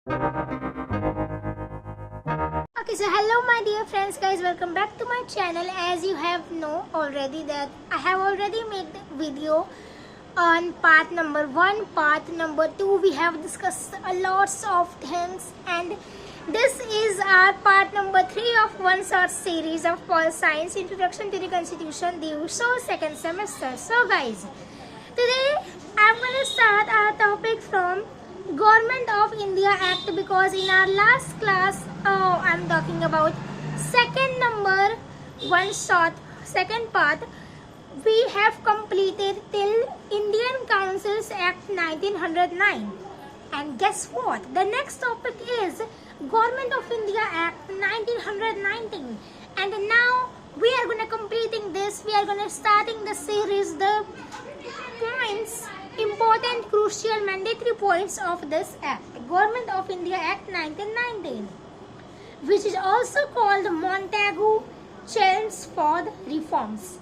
Okay, so hello my dear friends, guys, welcome back to my channel. As you have know already that I have already made the video on part number 1, part number 2. We have discussed a lots of things, and this is our part number 3 of one short series of Pol Science Introduction to the Constitution, the USO second semester. So guys, today I'm going to start our topic from Government of India Act, because in our last class I'm talking about second number one short second part, we have completed till Indian Councils Act 1909, and guess what, the next topic is Government of India Act 1919, and now we are going to completing this. We are going to starting the series, the points, important, crucial, mandatory points of this act, Government of India Act 1919, which is also called Montagu-Chelmsford Reforms.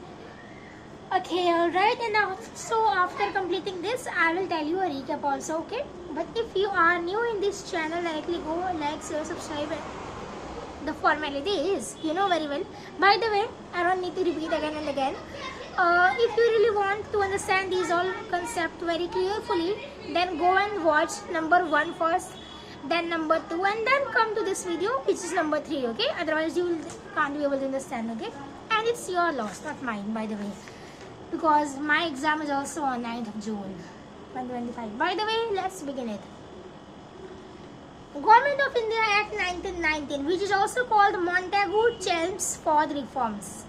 Okay, alright, and so after completing this, I will tell you a recap also, okay? But if you are new in this channel, directly go like, share, subscribe. The formality is, you know very well. By the way, I don't need to repeat again and again. If you really want to understand these all concepts very carefully, then go and watch number 1 first, then number 2, and then come to this video, which is number 3, okay? Otherwise you can't be able to understand, okay? And it's your loss, not mine, by the way, because my exam is also on 9th of June 2025. By the way, let's begin it. Government of India Act 1919, which is also called Montagu-Chelmsford Reforms.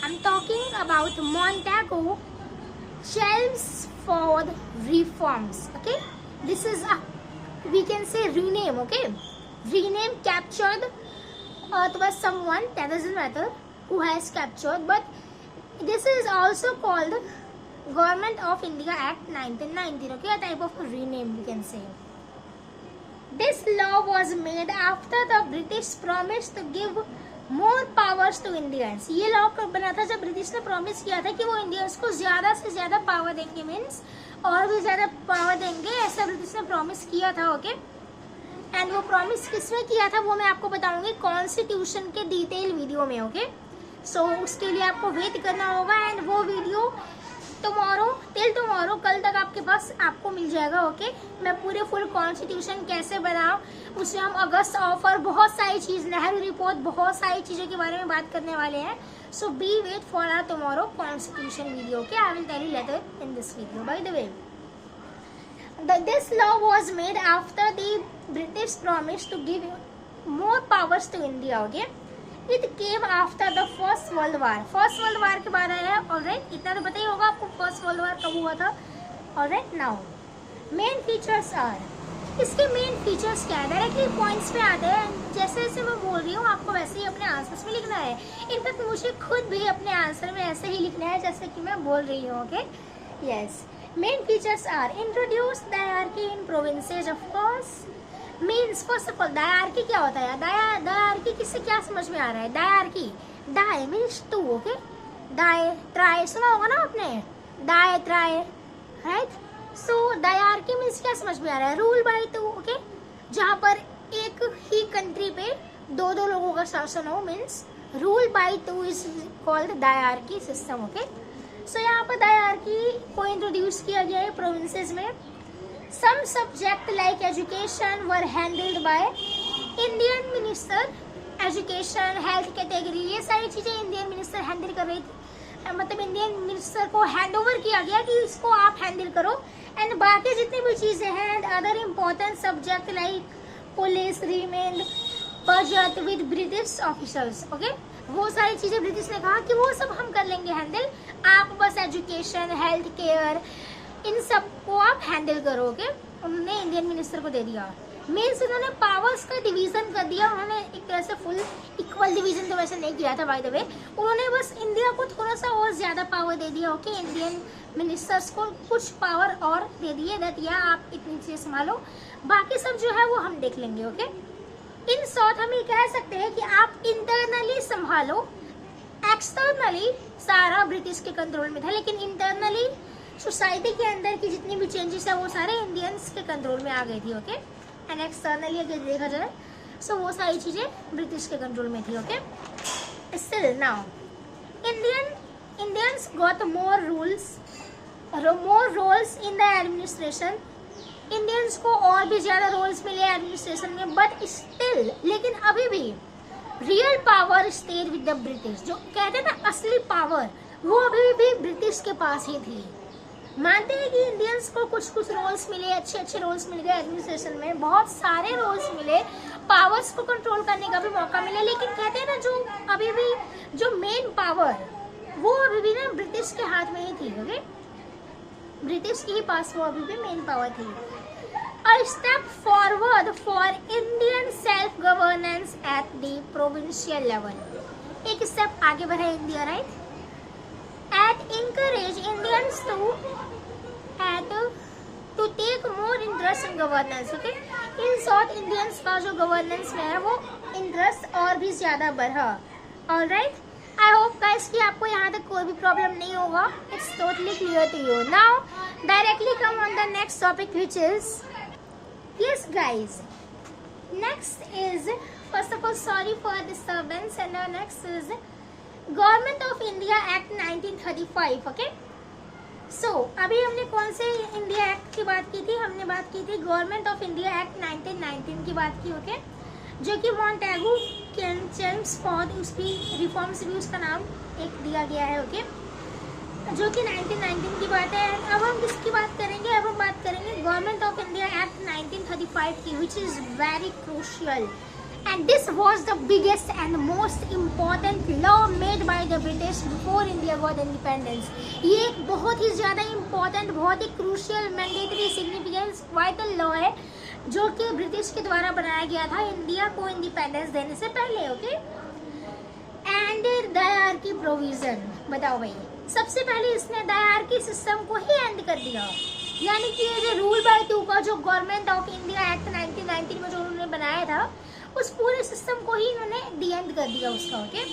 I'm talking about Montagu-Chelmsford Reforms. Okay, this is a, we can say, rename. Okay, rename, captured, or by someone, that doesn't matter who has captured, but this is also called Government of India Act 1919. Okay, a type of a rename, we can say. This law was made after the British promised to give more powers to Indians. ये law कब बना था? जब British ने promise किया था कि वो इंडियंस को ज्यादा से ज्यादा पावर देंगे, मीन्स और भी ज्यादा पावर देंगे, ऐसा ब्रिटिश ने प्रॉमिस किया था. ओके, एंड वो प्रॉमिस किसमें किया था वो मैं आपको बताऊंगी कॉन्स्टिट्यूशन के डिटेल वीडियो में. ओके, सो उसके लिए आपको वेट करना होगा, एंड वो वीडियो टुमारो कल तक आपके पास आपको मिल जाएगा. ओके, मैं पूरे फुल कॉन्स्टिट्यूशन कैसे बनाऊं, उसमें हम अगस्त ऑफर, बहुत सारी चीज, नेहरू रिपोर्ट, बहुत सारी चीजों के बारे में बात करने वाले हैं. So be wait for our tomorrow constitution video. Okay, I will tell you later in this video. By the way, this law was made after the British promised to give more powers to India. Okay, it came after the First World War. First World War के बाद आया है. Alright, इतना तो पता ही होगा आपको First World War कब हुआ था. Alright, now main features are, इसके मेन फीचर्स क्या है, डायरेक्टली पॉइंट्स पे आते हैं. जैसे जैसे मैं बोल रही हूँ आपको वैसे ही अपने आंसर्स में लिखना है. इनफैक्ट मुझे खुद भी अपने आंसर में ऐसे ही लिखना है जैसे कि मैं बोल रही हूँ. Okay, yes, main features are introduce dyarchy in provinces. Of course, means first of all dyarchy क्या होता है? डायरकी किससे क्या समझ में आ रहा है? Dyarchy, di means two. Okay, di tri सुना होगा ना आपने, di tri, right? So dyarchy means क्या समझ में आ रहा है? Rule by to. ओके, जहाँ पर एक ही कंट्री पे दो लोगों का शासन हो, means rule by two is called diarchy system. Okay, so यहाँ पर डायरकी को इंट्रोड्यूस किया गया है प्रोविंसेस में. Some subject like education were handled by Indian Minister. Education, health category, ये सारी चीजें इंडियन मिनिस्टर हैंडल कर रही थी. मतलब इंडियन मिनिस्टर को हैंड ओवर किया गया कि इसको आप हैंडल करो. एंड बाकी जितनी भी चीजें हैं, and other important subject like police remained budget with British officers. Okay, वो सारी चीजें ब्रिटिश ने कहा कि वो सब हम कर लेंगे हैंडल, आप बस एजुकेशन, हेल्थ केयर, इन सब को आप हैंडल करोगे. उन्होंने इंडियन मिनिस्टर को दे दिया. मीन्स उन्होंने पावर्स का डिवीजन कर दिया. उन्होंने एक तरह से फुल इक्वल डिवीजन तो वैसे नहीं किया था, बाय द वे. उन्होंने बस इंडिया को थोड़ा सा और ज्यादा पावर दे दिया. ओके, इंडियन मिनिस्टर्स को कुछ पावर और दे दिए, दैट या आप इतनी चीजें संभालो, बाकी सब जो है वो हम देख लेंगे. ओके, इन शॉर्ट हम ये कह सकते हैं कि आप इंटरनली संभालो, एक्सटर्नली सारा ब्रिटिश के कंट्रोल में था, लेकिन इंटरनली सोसाइटी के अंदर की जितनी भी चेंजेस है वो सारे इंडियंस के कंट्रोल में आ गई थी. ओके, एंड एक्सटर्नली अगर देखा जाए सो वो सारी चीज़ें ब्रिटिश के कंट्रोल में थी. Okay, still now Indians got more roles in the administration. Indians को और भी ज़्यादा रोल्स मिले एडमिनिस्ट्रेशन में, बट स्टिल लेकिन अभी भी real power stayed with the British. जो कहते हैं ना असली पावर, वो अभी भी ब्रिटिश के पास ही थी. मानते हैं कि इंडियंस को कुछ रोल्स मिले, अच्छे रोल्स मिल गए एडमिनिस्ट्रेशन में, बहुत सारे रोल्स मिले, पावर्स को कंट्रोल करने का भी मौका मिला, लेकिन कहते हैं ना जो अभी भी जो मेन पावर वो अभी भी ना ब्रिटिश के हाथ में ही थी. ओके, ब्रिटिश के ही पास वो अभी भी मेन पावर थी. A step forward for Indian self-governance at the provincial level. एक स्टेप आगे बढ़ा India, right? At encourage Indians to take more interest in governance. Okay? In short, Indians का जो governance में है वो इंटरेस्ट और भी ज्यादा बढ़ा. All right? I hope guys कि आपको यहाँ तक कोई भी प्रॉब्लम नहीं होगा. It's totally clear to you. Now, directly come on the next topic, which is yes guys, next is, first of all sorry for disturbance, and the next is Government of India Act 1935. okay, so अभी हमने कौन से India act की बात की थी? हमने बात की थी गवर्नमेंट ऑफ इंडिया एक्ट 1919 की बात की. ओके, जो कि मॉन्टेगू चेम्सफोर्ड उसकी रिफॉर्म्स भी उसका नाम एक दिया गया है. ओके, जो कि 1919 की बात है. अब हम किसकी बात करेंगे? अब हम बात करेंगे गवर्नमेंट ऑफ इंडिया एक्ट 1935 की, which is very crucial, and this was the biggest and most important law made by the British before India got independence. ये एक बहुत ही ज़्यादा इम्पॉर्टेंट, बहुत ही crucial, mandatory, significance, vital law है जो कि ब्रिटिश के द्वारा बनाया गया था इंडिया को इंडिपेंडेंस देने से पहले. Okay, and dyarchy provision. बताओ भाई, सबसे पहले इसने डायरकी सिस्टम को ही एंड कर दिया, यानी कि ये जो रूल बाय 2 का जो गवर्नमेंट ऑफ इंडिया एक्ट 1919 में जो उन्होंने बनाया था उस पूरे सिस्टम को ही इन्होंने डी एंड कर दिया उसका. Okay,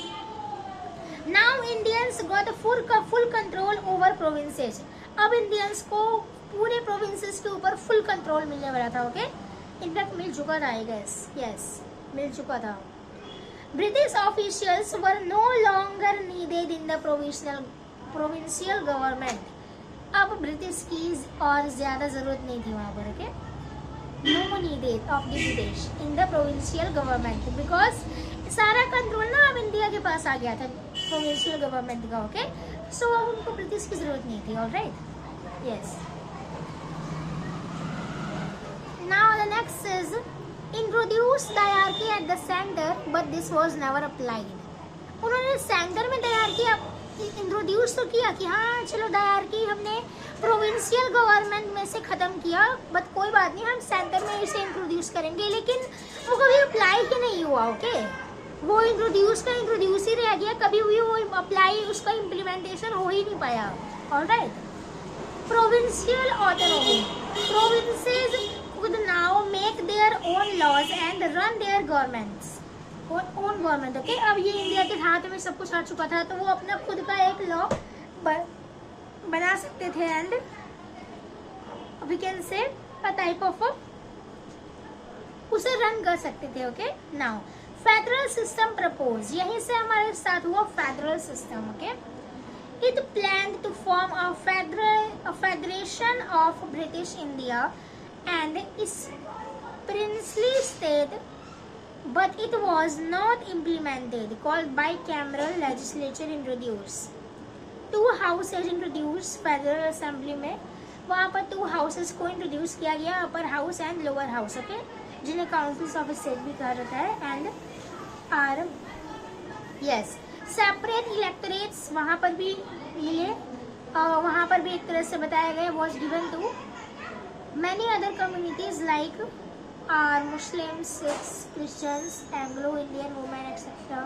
now Indians got full control over provinces. अब इंडियंस को पूरे प्रोविंसेस के ऊपर फुल कंट्रोल मिलने वाला था. ओके, इनफैक्ट मिल चुका था, आई गेस. यस, मिल चुका था. British officials were no longer needed in the provincial government. अब ब्रिटिश की और ज़्यादा ज़रूरत नहीं थी वहाँ पर. Okay, no needed of the British in the provincial government because सारा कंट्रोल ना अब इंडिया के पास आ गया था प्रोविंशियल गवर्नमेंट का. ओके, सो अब उनको ब्रिटिश की ज़रूरत नहीं थी. Alright, yes. Now the next is introduce dyarchy at the center, but this was never applied. उन्होंने सेंटर में डायरकी इंट्रोड्यूस तो किया कि हाँ चलो डायरकी हमने प्रोविंशियल गवर्नमेंट में से ख़त्म किया, बट कोई बात नहीं, हम सेंटर में इसे इंट्रोड्यूस करेंगे, लेकिन वो कभी अप्लाई ही नहीं हुआ. ओके, वो इंट्रोड्यूस ही रह गया, कभी भी वो अप्लाई, उसका इम्प्लीमेंटेशन हो ही नहीं पाया. Alright, provincial autonomy. Provinces could now make their own laws and run their governments. Own government. Okay, अब ये इंडिया के हाथ में सब कुछ आ चुका था, तो वो अपना खुद का एक लॉ बना सकते थे and we can say a type of उसे रन कर सकते थे. Okay, now federal system propose. यहीं से हमारे साथ हुआ federal system. Okay, it plan to form a federation of British India and its princely state, but it was not implemented. Called bicameral legislature introduced. 2 houses introduced federal assembly में. वहाँ पर 2 houses को introduce किया गया, upper house and lower house. Okay, जिन्हें councils of state भी कहा जाता है. And are yes separate electorates वहाँ पर भी मिले, वहाँ पर भी एक तरह से बताया गया was given to many other communities like are Muslims, Sikhs, Christians, Anglo-Indian women, etc.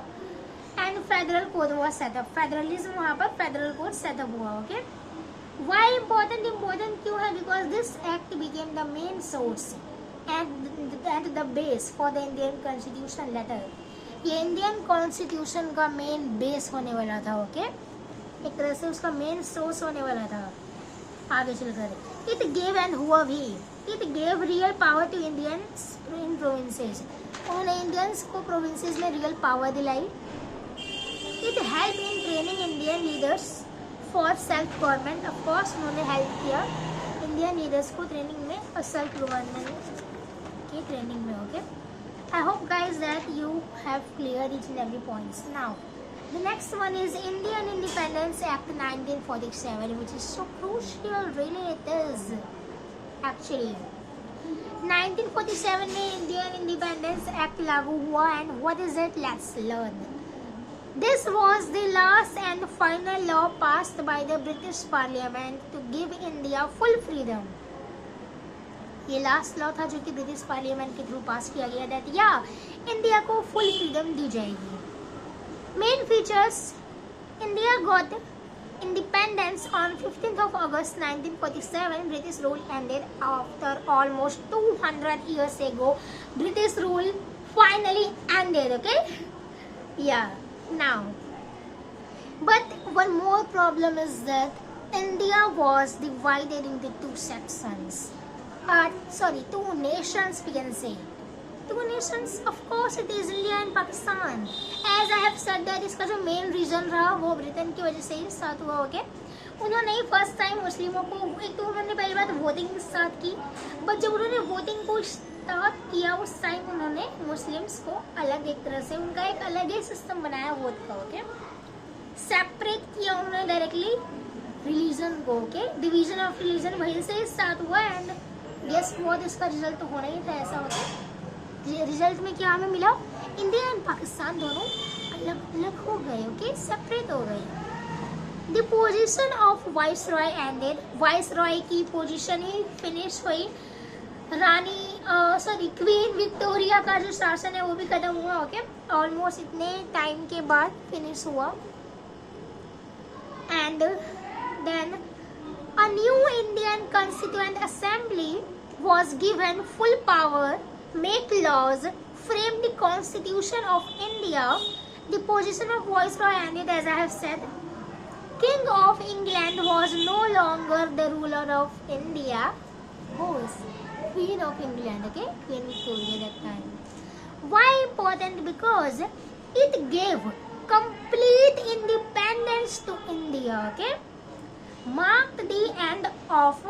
And federal code was set up. Federalism वहाँ पर federal code set up हुआ. Okay, why important क्यों है? Because this act became the main source and the base for the Indian Constitution letter. ये Indian constitution का main base होने वाला था. ओके, एक तरह से उसका मेन सोर्स होने वाला था आगे चलकर. इट गेव एंड हुआ भी it gave real power to Indians in provinces, उन्होंने इंडियंस को प्रोविंसेस में रियल पावर दिलाई। It help in training Indian leaders for self government, of course उन्होंने हेल्प किया इंडियन लीडर्स को ट्रेनिंग में और सेल्फ गवर्नमेंट की ट्रेनिंग में। Okay, I hope guys that you have clear each and every points. Now the next one is Indian Independence Act 1947, which is so crucial, really it is actually. 1947 में Indian Independence act लागू हुआ and what is it, let's learn. This was the last and final law passed by the British Parliament to give India full freedom. ये last law था जो कि British parliament के through pass किया गया that या इंडिया को full freedom दी जाएगी। Main features, India got independence on 15th of August 1947. British rule ended after almost 200 years ago. British rule finally ended, okay? Yeah. Now, but one more problem is that India was divided into two sections. Two nations we can say. Two nations, of course it is India and Pakistan. As I have said that इसका जो main reason रहा वो Britain की वजह से ही start हुआ, okay? उन्होंने ही first time मुस्लिमों को, एक तो उन्होंने पहली बात वोटिंग स्टार्ट की, बट जब उन्होंने वोटिंग को स्टार्ट किया उस टाइम उन्होंने मुस्लिम्स को अलग एक तरह से उनका एक अलग ही सिस्टम बनाया वोट का, ओके? सेपरेट किया उन्होंने डायरेक्टली रिलीजन को, ओके? डिवीजन ऑफ रिलीजन वहीं से स्टार्ट हुआ एंड गेस व्हाट, इसका रिजल्ट तो होना ही था ऐसा, ओके? रिजल्ट में क्या हमें मिला, इंडिया एंड पाकिस्तान दोनों अलग अलग हो गए, ओके? सेपरेट हो गए। The position of vice Roy ended, vice Roy की पोजीशन ही फिनिश हुई। क्वीन विक्टोरिया का जो शासन है वो भी खत्म हुआ, ओके? ऑलमोस्ट इतने टाइम के बाद फिनिश हुआ। And then a new Indian constituent assembly was given full power, make laws, frame the constitution of India. The position of viceroy ended, as I have said. King of England was no longer the ruler of India. Who is Queen of England? Okay, Queen Victoria that time. Why important? Because it gave complete independence to India. Okay, marked the end of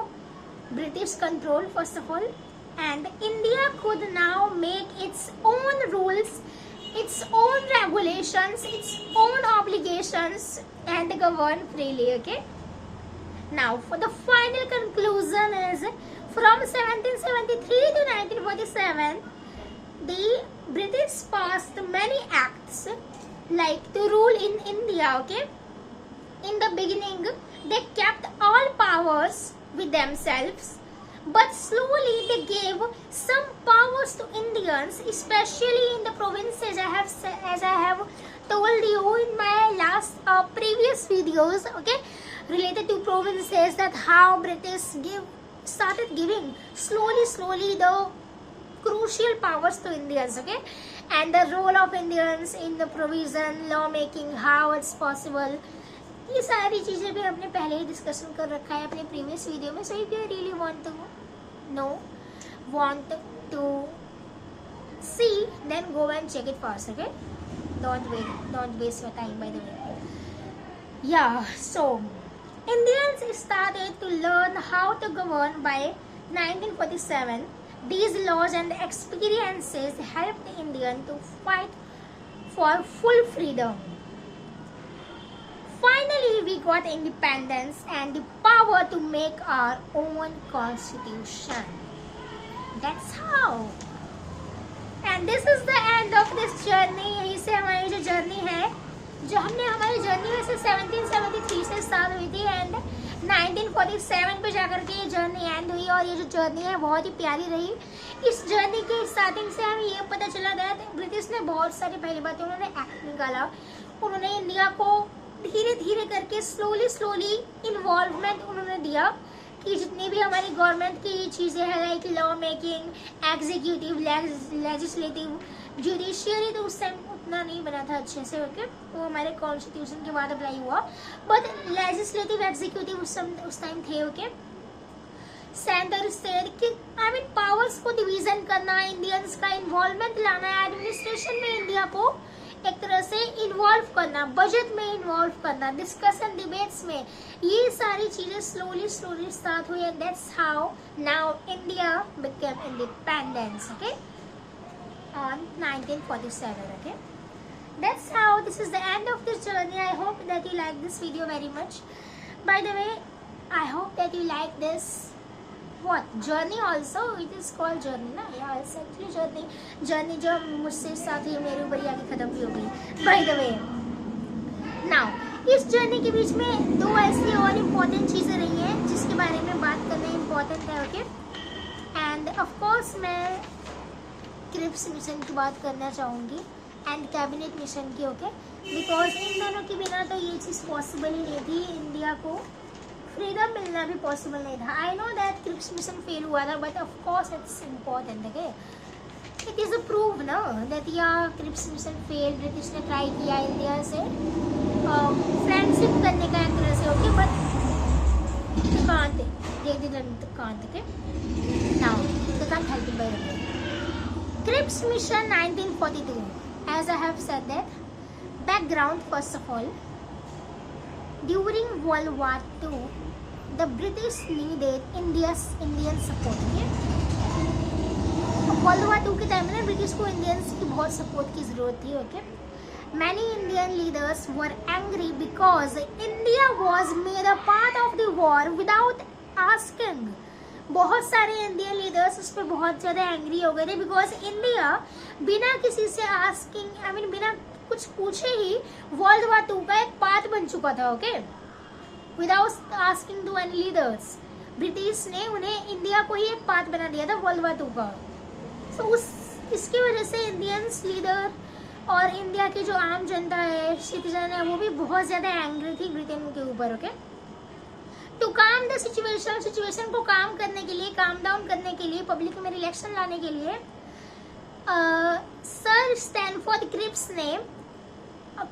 British control first of all, and India could now make its own rules, its own regulations, its own obligations and govern freely, okay? Now for the final conclusion is from 1773 to 1947 the British passed many acts like to rule in India, okay? In the beginning they kept all powers with themselves, but slowly they gave some powers to Indians, especially in the provinces. As I have told you in my last previous videos, okay, related to provinces, that how British started giving slowly the crucial powers to Indians, okay, and the role of Indians in the provision, law making, how it's possible. ये सारी चीज़ें भी हमने पहले ही discussion कर रखा है अपने प्रीवियस वीडियो में। So if you really want to see then go and check it first, okay? Don't waste your time by the way. Yeah so Indians started to learn how to govern by 1947. These laws and experiences helped Indians to fight for full freedom. Finally, we got independence and the power to make our own constitution. That's how. And this is the end of this journey. यहीं से हमारी जो journey है, जो हमने हमारी journey वैसे 1773 से स्टार्ट हुई थी एंड 1947 पे जाकर के ये जर्नी एंड हुई, और ये जो जर्नी है बहुत ही प्यारी रही। इस जर्नी के स्टार्टिंग से हमें ये पता चला गया ब्रिटिश ने बहुत सारी, पहली बात उन्होंने एक्ट निकाला, उन्होंने इंडिया को धीरे धीरे करके स्लोली इन्वॉल्वमेंट उन्होंने दिया कि जितनी भी हमारी गवर्नमेंट की चीज़ें हैं like law making, executive, legislative, judiciary, तो उस टाइम उतना नहीं बना था अच्छे से, ओके? वो हमारे कॉन्स्टिट्यूशन के बाद अप्लाई हुआ, बट लेजिस्लेटिव, एग्जीक्यूटिव उस टाइम थे, ओके? सेंटर स्टेट की पावर्स को डिवीजन करना, इंडियंस का इन्वॉल्वमेंट लाना, एडमिनिस्ट्रेशन में इंडिया को एक तरह से इन्वॉल्व करना, बजट में इन्वॉल्व करना, डिस्कशन डिबेट्स में, ये सारी चीजें स्लोली स्लोली स्टार्ट हुई. And that's how now India became independence, okay, on 1947. Okay, that's how this is the end of this journey. I hope that you like this video very much. By the way, I hope that you like this journey also. It is called journey ना, yeah, it's actually journey जो मुझसे साथ ही मेरे ऊपर आके खत्म भी हो गई. By the way, now इस जर्नी के बीच में दो ऐसी और इम्पोर्टेंट चीज़ें रही हैं जिसके बारे में बात करना इम्पोर्टेंट है. ओके, एंड ऑफ कोर्स मैं क्रिप्स मिशन की बात करना चाहूँगी एंड कैबिनेट मिशन की. ओके, बिकॉज इन दोनों के बिना तो ये चीज़ पॉसिबल ही नहीं थी, इंडिया को फ्रीडम मिलना भी पॉसिबल नहीं था. I know that Cripps mission fail हुआ था, but of course it's important. Okay, it is a prove ना दैट या क्रिप्स मिशन फेल. ब्रिटिश ने ट्राई किया इंडिया से फ्रेंडशिप करने का एक तरह से. Okay, but they can't. Okay, now they can't help it. By the way, Cripps Mission 1942, as I have said that, background first of all, during World War II, the British needed Indian support. Okay, World War II के time में British को Indians की बहुत support की जरूरत थी. Okay, many Indian leaders were angry because India was made a part of the war without asking. बहुत सारे इंडियन लीडर्स उस पर बहुत ज़्यादा एंग्री हो गए थे बिकॉज इंडिया बिना किसी से आस्किंग बिना कुछ पूछे ही वर्ल्ड वॉर 2 का एक पार्ट बन चुका था. Okay, without asking to any leaders British ने उन्हें इंडिया को ही एक पार्ट बना दिया था वर्ल्ड वॉर 2 का. तो इसकी वजह से इंडियंस लीडर और इंडिया की जो आम जनता है, सिटीजन है, वो भी बहुत ज़्यादा एंग्री थी ब्रिटेन के ऊपर. ओके, टू काम द सिचुएशन को काम करने के लिए, काम डाउन करने के लिए, पब्लिक में रिलेक्शन लाने के लिए sir Stanford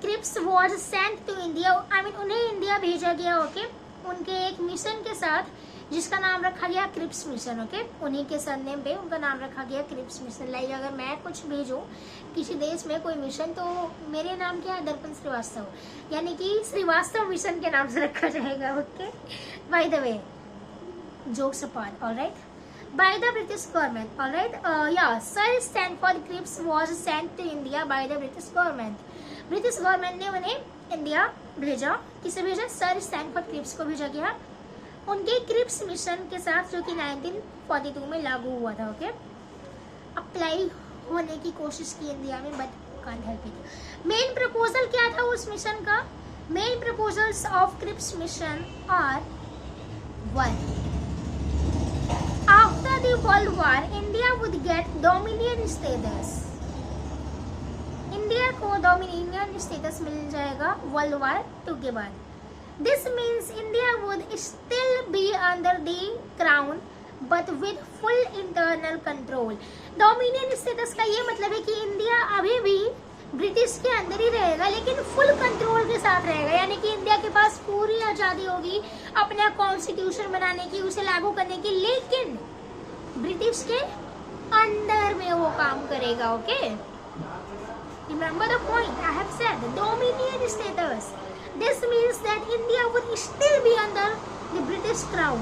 Cripps was sent to India. उन्हें इंडिया भेजा गया. ओके, उनके एक मिशन के साथ जिसका नाम रखा गया क्रिप्स मिशन. ओके, उन्हीं के सरनेम पे उनका नाम रखा गया क्रिप्स मिशन. लाइक अगर मैं कुछ भेजूँ किसी देश में कोई मिशन, तो मेरे नाम क्या है, दर्पण श्रीवास्तव, यानी कि श्रीवास्तव मिशन के नाम से रखा जाएगा. Okay, by the way, jokes apart, alright, by the British government. Alright, yeah sir Stanford Cripps was sent to India by the British government. British government ने उन्हें इंडिया भेजा. किसे भेजा? सर स्टैनफोर्ड क्रिप्स को भेजा गया उनके क्रिप्स मिशन के साथ, जो कि 1942 में लागू हुआ था. ओके, अप्लाई होने की कोशिश की इंडिया में, but can't help it. Main proposal क्या था उस मिशन का? Main proposals of Cripps mission are 1. After the world war India would get dominion status. India को डोमिनियन स्टेटस मिल जाएगा वर्ल्ड वॉर 2 के बाद. This means India would still be under the crown, but with full internal control. Dominion status का ये मतलब है कि इंडिया अभी भी ब्रिटिश के अंदर ही रहेगा, लेकिन फुल कंट्रोल के साथ रहेगा. यानी कि इंडिया के पास पूरी आज़ादी होगी अपना कॉन्स्टिट्यूशन बनाने की, उसे लागू करने की, लेकिन ब्रिटिश के अंडर में वो काम करेगा. Okay, remember the point I have said, dominion status. This means that India would still be under the British crown,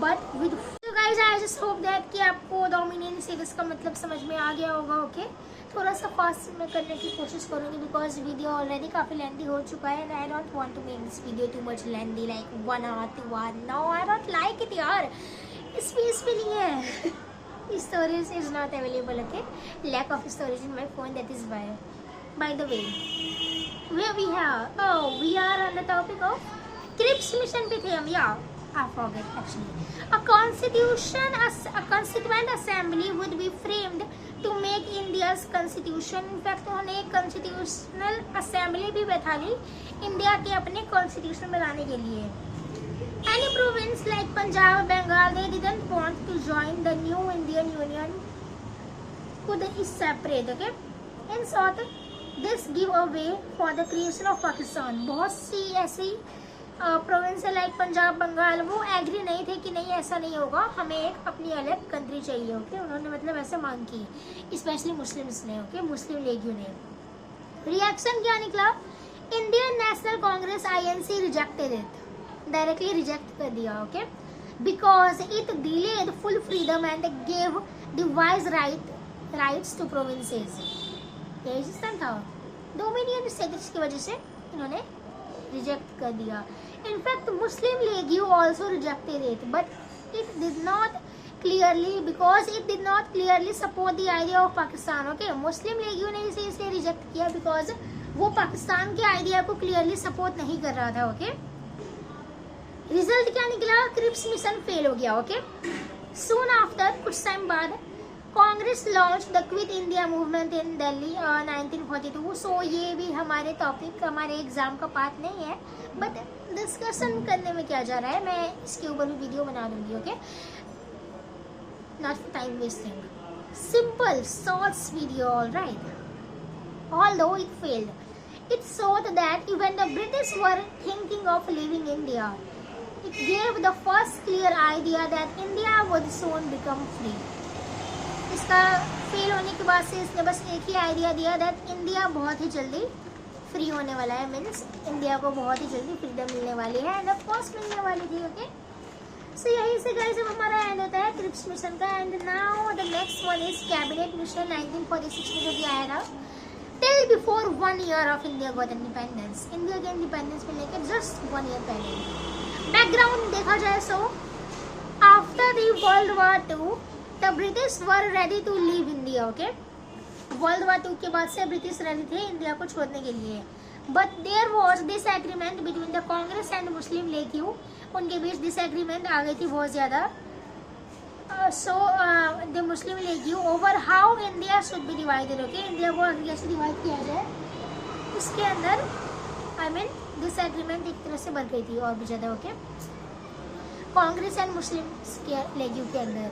but with. So guys, I just hope that कि आपको डोमिनियन स्टेटस का मतलब समझ में आ गया होगा. ओके, थोड़ा सा फास्ट में करने की कोशिश करूँगी बिकॉज वीडियो ऑलरेडी काफ़ी लेंथी हो चुका है. And I don't want to make this video too much lengthy, like 1 hour 2 hour. No, I don't like it यार, स्पेस भी नहीं है. Storage is not available. Okay, lack of storage in my phone, that is why. By the way, where we have, we are on the topic of Cripps mission पे थे हम. I forget actually. A constituent assembly would be framed to make India's constitution. In fact, उन्होंने एक constitutional assembly भी बैठा ली India के अपने constitution बनाने के लिए. Any province like Punjab, Bengal, they didn't want to join the new Indian Union. Could is separate. Okay, in short, this give a way for the creation of Pakistan. बहुत सी ऐसी province like Punjab Bengal वो agree नहीं थे कि नहीं ऐसा नहीं होगा, हमें एक अपनी अलग कंट्री चाहिए। ओके, उन्होंने मतलब ऐसे मांग की, स्पेशली मुस्लिम्स ने। ओके, मुस्लिम लीग ने। रिएक्शन क्या निकला? Indian National Congress INC rejected it, directly reject कर दिया। Okay, because it delayed full freedom and gave device rights to provinces. यही सिस्टम था, डोमिनियन स्टेटस की वजह से इन्होंने रिजेक्ट कर दिया। In fact Muslim League you also rejected it but it did not clearly because it did not clearly support the idea of Pakistan. Okay, Muslim League you ने इसे इसलिए रिजेक्ट किया बिकॉज वो पाकिस्तान के आइडिया को क्लियरली सपोर्ट नहीं कर रहा था। ओके, रिजल्ट क्या निकला? क्रिप्स मिशन फेल हो गया। ओके, सून आफ्टर, कुछ टाइम बाद, Congress launch the quit India movement in Delhi 1942। सो ये भी हमारे टॉपिक, हमारे एग्जाम का पार्ट नहीं है, बट डिस्कशन करने में क्या जा रहा है, मैं इसके ऊपर भी वीडियो बना दूंगी। Okay, not for time wasting, simple shorts video, alright. Although it failed, it showed that even the British were thinking of leaving India. It gave the first clear idea that India would soon become free. इसका fail होने के बाद से इसने बस एक ही idea दिया that India बहुत ही जल्दी फ्री होने वाला है, मीन्स इंडिया को बहुत ही जल्दी फ्रीडम मिलने वाली है, एंड ऑफ कोर्स मिलने वाली थी। ओके, सो यही से गाइस अब हमारा एंड होता है क्रिप्स मिशन का। And now the next one is cabinet mission 1946 में जो भी आया था, till before 1 year of India got independence. India के इंडिपेंडेंस में लेकर जस्ट 1 year पहले। बैकग्राउंड देखा जाए so after the world war 2 the British were ready to leave India. Okay, world war 2 के बाद से ब्रिटिश रेडी थे इंडिया को छोड़ने के लिए, but there was this agreement between the Congress and Muslim League you. उनके बीच दिस एग्रीमेंट आ गई थी बहुत ज़्यादा। So the Muslim League you over how India should be divided. Okay, India को आगे कैसे डिवाइड किया जाए, इसके अंदर आई मीन दिस एग्रीमेंट एक तरह से बढ़ गई थी और भी ज़्यादा। Okay, Congress and Muslim League you के अंदर।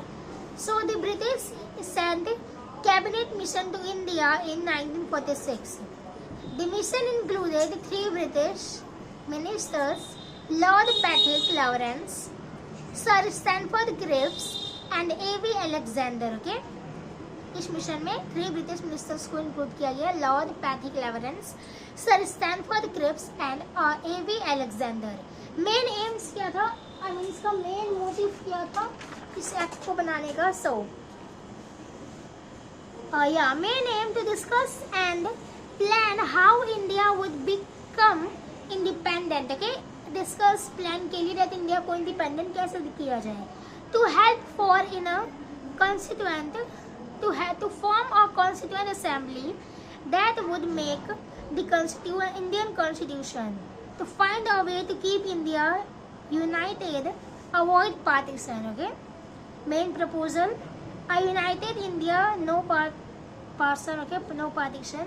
So the British sent cabinet mission to India in 1946. The mission included 3 British ministers, Lord Patrick Lawrence, Sir Stanford Cripps and A.V. Alexander. Okay, इस मिशन में 3 British ministers को include किया गया, Lord Patrick Lawrence, sir Stanford Cripps and A.V. Alexander. Main aims क्या था, I mean इसका main motive क्या था इस एक्ट को बनाने का? main aim to discuss and plan how India would become independent. Okay, discuss plan के लिए that India को independent कैसे किया जाए, to help for in a constituent to form a constituent assembly that would make the Indian constitution, to find a way to keep India united, avoid partition. Okay, main proposal a united India, no partition. Okay, no partition.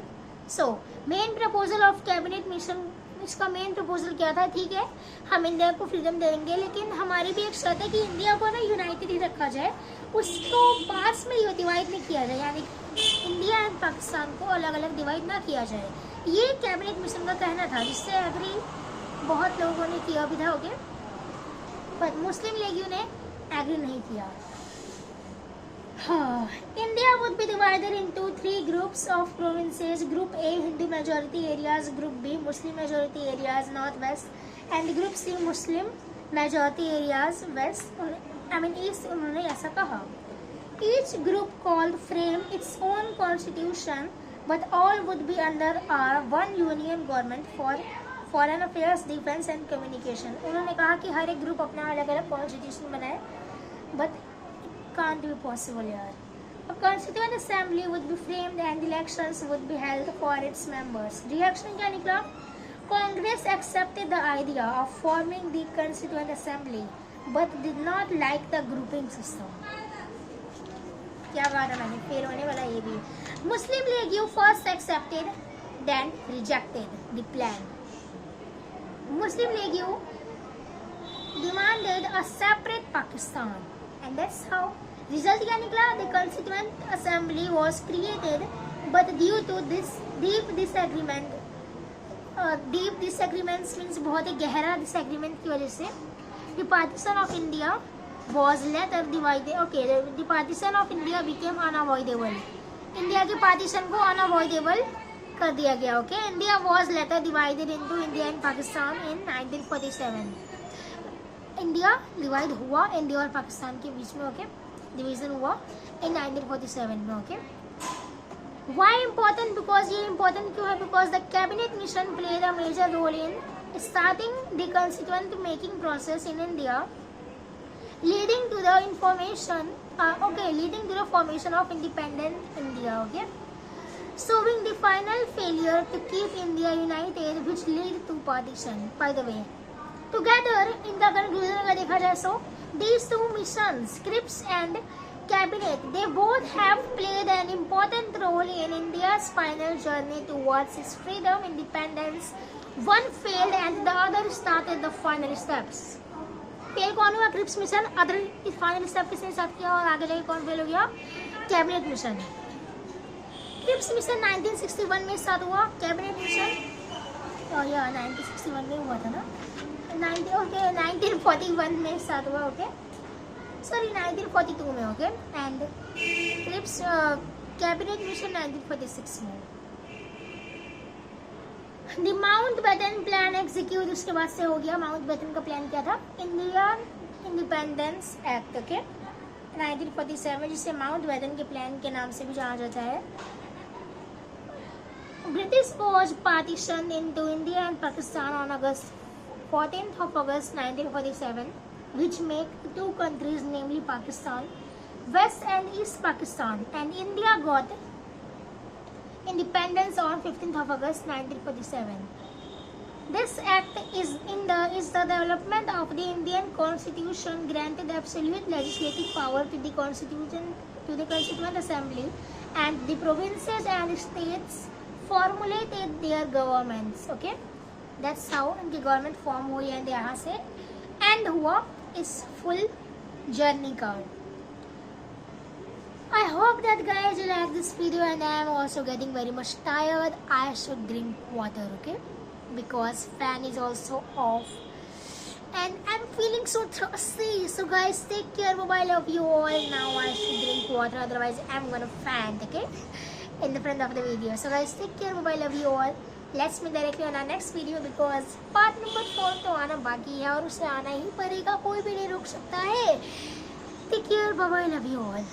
So main proposal of cabinet mission, इसका main proposal क्या था? ठीक है, हम India को freedom देंगे, लेकिन हमारी भी एक शर्त है कि इंडिया को ना यूनाइटेड ही रखा जाए, उसको पास में डिवाइड नहीं किया जाए, यानी इंडिया एंड पाकिस्तान को अलग अलग डिवाइड ना किया जाए। ये कैबिनेट मिशन का कहना था, जिससे एग्री बहुत लोगों ने किया भी था। ओके, पर मुस्लिम लीग ने एग्री नहीं किया। India would be divided into 3 groups of provinces. Group A Hindu majority areas, Group B Muslim majority areas northwest, and Group C Muslim majority areas west. I mean east. उन्होंने ऐसा कहा। Each group called frame its own constitution, but all would be under one union government for foreign affairs, defense and communication. उन्होंने कहा कि हर एक group अपना अलग अलग कॉन्स्टिट्यूशन बनाए, but can't be possible here. A constituent assembly would be framed and elections would be held for its members. Reaction क्या निकला? Congress accepted the idea of forming the constituent assembly, but did not like the grouping system. क्या कहा था मैंने? Fail होने वाला ये भी। Muslim League you first accepted, then rejected the plan. Muslim League you demanded a separate Pakistan. And that's how result क्या निकला? The Constituent Assembly was created, but due to this deep disagreement deep disagreements means बहुत ही गहरा disagreement की वजह से the partition of India was later divided. Okay, the partition of India became unavoidable. India के partition को unavoidable कर दिया गया। Okay, India was later divided into India and Pakistan in 1947। India divide हुआ इंडिया और पाकिस्तान के बीच में। ओके, डिवीजन हुआ इन 1947 में। Okay, why important? बिकॉज ये इम्पोर्टेंट क्यों है? Because the cabinet mission played a major role in starting the constituent making process in India, leading to the formation of independent India. Okay, showing the final failure to keep India united, which led to partition. By the way, together in the conclusion अगर देखा जाए so these two missions, Cripps and Cabinet, they both have played an important role in India's final journey towards its freedom, independence. One failed and the other started the final steps. Fail कौन हुआ? Cripps mission. Other इस final step किसने साथ किया और आगे जाके कौन फेल हो गया? Cabinet mission. क्रिप्स मिशन 1961 में स्टार्ट हुआ। कैबिनेट मिशन और या 1961 में हुआ था ना, 1941 में स्टार्ट हुआ। ओके, सॉरी 1942 में। Okay, and Cripps cabinet mission 1946 में। द माउंटबेटन प्लान एग्जीक्यूट उसके बाद से हो गया। माउंटबेटन का प्लान क्या था? Indian Independence act. ओके, 1947, जिसे माउंटबेटन के प्लान के नाम से भी जाना जाता है। British was partition into India and Pakistan on August 14th of August 1947, which make two countries, namely Pakistan, West and East Pakistan, and India got independence on 15th of August 1947. This act is the development of the Indian Constitution, granted absolute legislative power to the Constituent Assembly, and the provinces and states formulated their governments. Okay, that's how इनकी government form हुई and यहाँ से and हुआ इस full journey का। I hope that guys you like this video, and I am also getting very much tired. I should drink water, okay? Because fan is also off, and I'm feeling so thirsty. So guys, take care. Bye. Love you all. Now I should drink water, otherwise I'm gonna faint, okay? In the front of the video. So guys, take care. Bye. Love you all. Let's meet directly on our next video, because part number 4 तो आना बाकी है और उसे आना ही पड़ेगा, कोई भी नहीं रोक सकता है। Take care. Bye. Love you all.